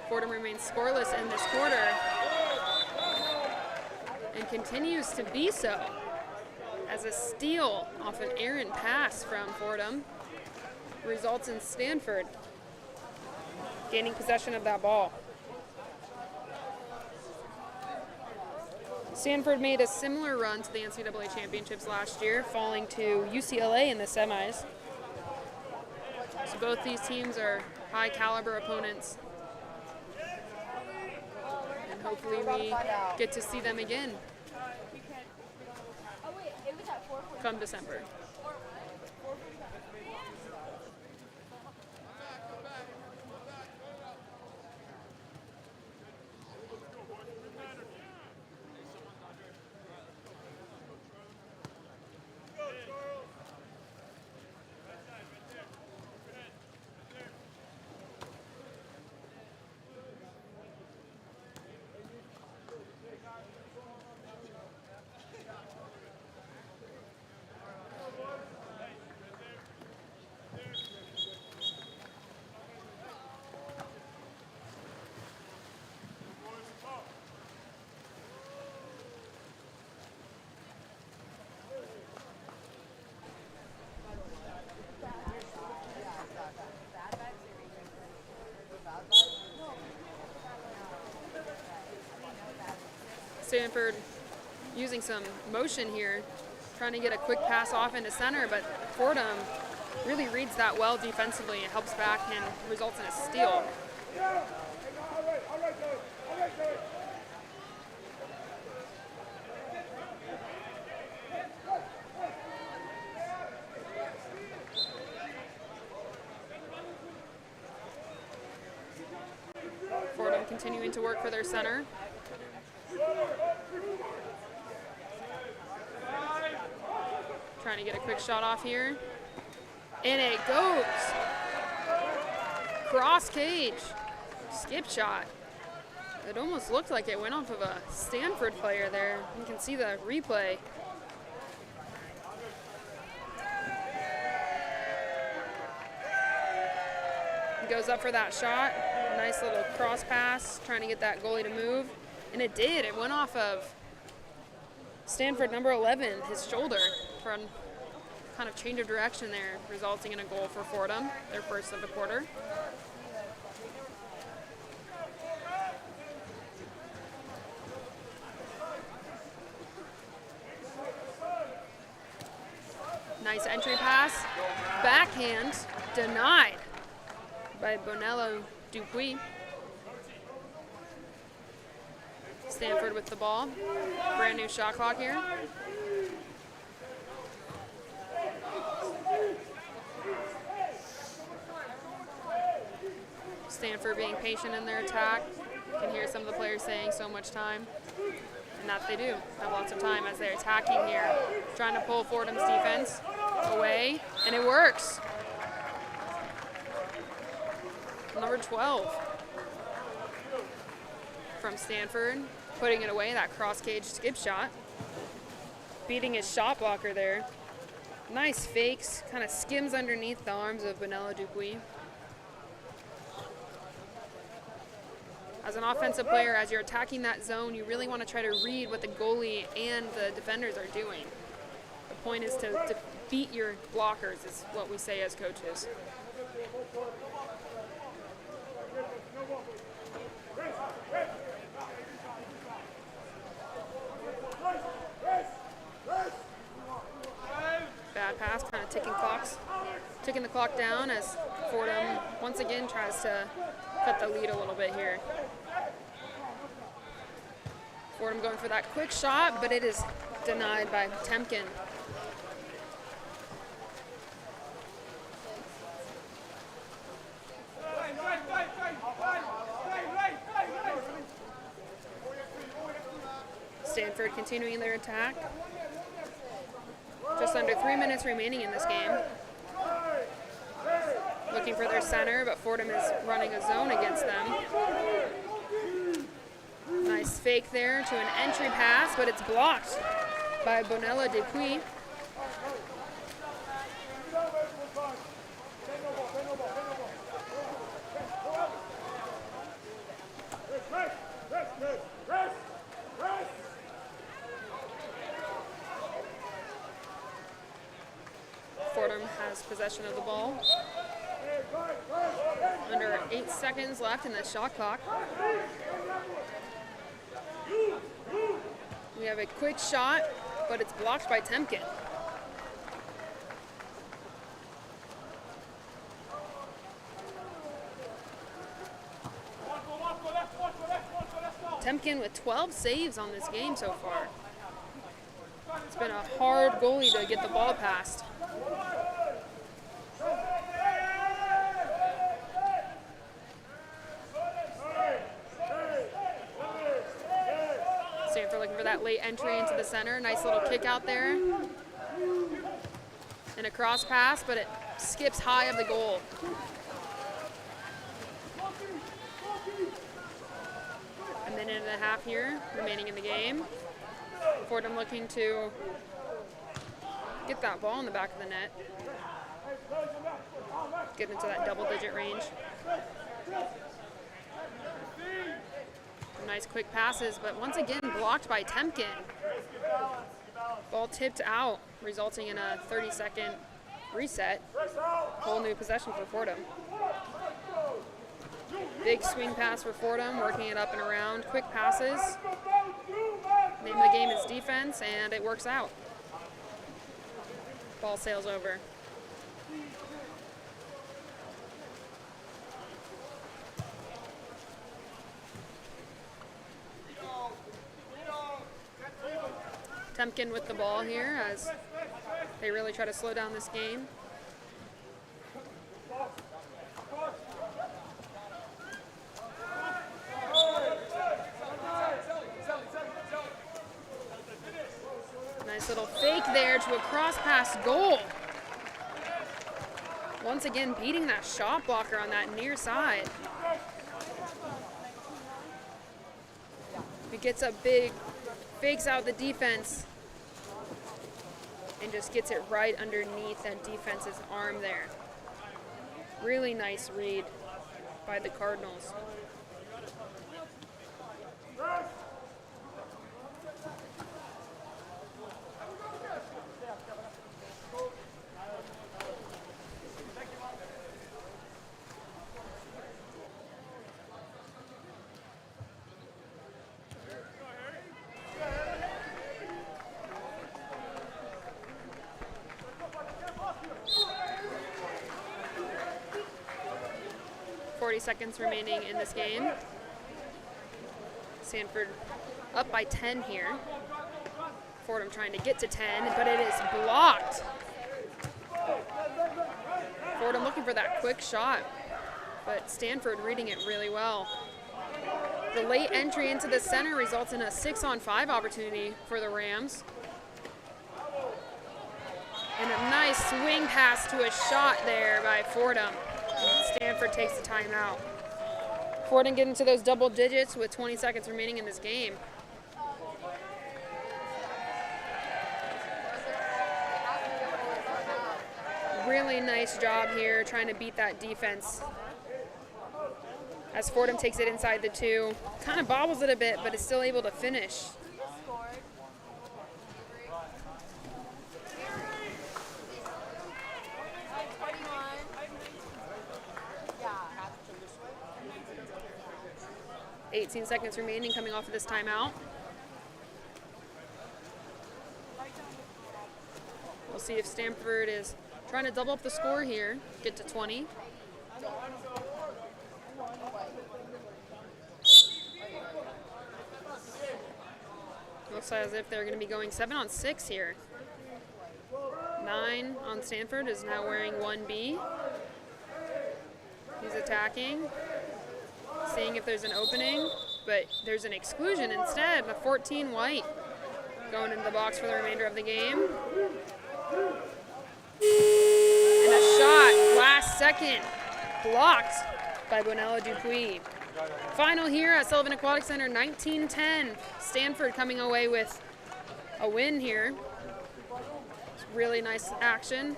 Fordham remains scoreless in this quarter and continues to be so as a steal off an errant pass from Fordham results in Stanford gaining possession of that ball. Stanford made a similar run to the NCAA championships last year, falling to UCLA in the semis. So both these teams are high caliber opponents. And hopefully we get to see them again. come December. Stanford using some motion here, trying to get a quick pass off into center, but Fordham really reads that well defensively. It helps back and results in a steal. Fordham continuing to work for their center. Trying to get a quick shot off here. And it goes. Cross cage. Skip shot. It almost looked like it went off of a Stanford player there. You can see the replay. He goes up for that shot. Nice little cross pass, trying to get that goalie to move. And it did. It went off of Stanford number 11, his shoulder, for a kind of change of direction there, resulting in a goal for Fordham, their first of the quarter. Nice entry pass. Backhand denied by Bonello Dupuis. Stanford with the ball. Brand new shot clock here. Stanford being patient in their attack. You can hear some of the players saying so much time. And that they do have lots of time as they're attacking here. Trying to pull Fordham's defense away, and it works. Number 12 from Stanford, putting it away, that cross-cage skip shot. Beating his shot blocker there. Nice fakes, kind of skims underneath the arms of Bonello Dupuis. As an offensive player, as you're attacking that zone, you really want to try to read what the goalie and the defenders are doing. The point is to beat your blockers, is what we say as coaches. Bad pass, kind of ticking the clock down as Fordham once again tries to cut the lead a little bit here. Fordham going for that quick shot, but it is denied by Temkin. Stanford continuing their attack. Just under 3 minutes remaining in this game. Looking for their center, but Fordham is running a zone against them. Nice fake there to an entry pass, but it's blocked by Bonello Dupuis. Fordham has possession of the ball. Under 8 seconds left in the shot clock. We have a quick shot, but it's blocked by Temkin. Temkin with 12 saves on this game so far. It's been a hard goalie to get the ball past. Stanford looking for that late entry into the center. Nice little kick out there. And a cross pass, but it skips high of the goal. A minute and a half here remaining in the game. Fordham looking to get that ball in the back of the net. Get into that double-digit range. Some nice quick passes, but once again blocked by Temkin. Ball tipped out, resulting in a 30-second reset. Whole new possession for Fordham. Big swing pass for Fordham, working it up and around. Quick passes. Name of the game is defense, and it works out. Ball sails over. Temkin with the ball here as they really try to slow down this game. Nice little fake there to a cross-pass goal. Once again, beating that shot blocker on that near side. He gets up big, fakes out the defense, and just gets it right underneath that defense's arm there. Really nice read by the Cardinals. 40 seconds remaining in this game. Stanford up by 10 here. Fordham trying to get to 10, but it is blocked. Fordham looking for that quick shot, but Stanford reading it really well. The late entry into the center results in a 6-on-5 opportunity for the Rams. And a nice swing pass to a shot there by Fordham. Stanford takes the timeout. Fordham getting to those double digits with 20 seconds remaining in this game. Really nice job here trying to beat that defense. As Fordham takes it inside the 2, kind of bobbles it a bit, but is still able to finish. .18 seconds remaining coming off of this timeout. We'll see if Stanford is trying to double up the score here, get to 20. Looks as if they're going to be going 7-on-6 here. 9 on Stanford is now wearing 1B. He's attacking, seeing if there's an opening, but there's an exclusion instead. A 14 white going into the box for the remainder of the game. And a shot, last second, blocked by Bonella Dupuis. Final here at Sullivan Aquatic Center, 19-10. Stanford coming away with a win here. It's really nice action.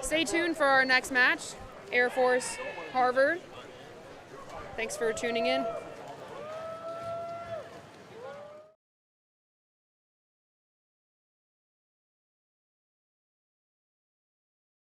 Stay tuned for our next match, Air Force Harvard. Thanks for tuning in.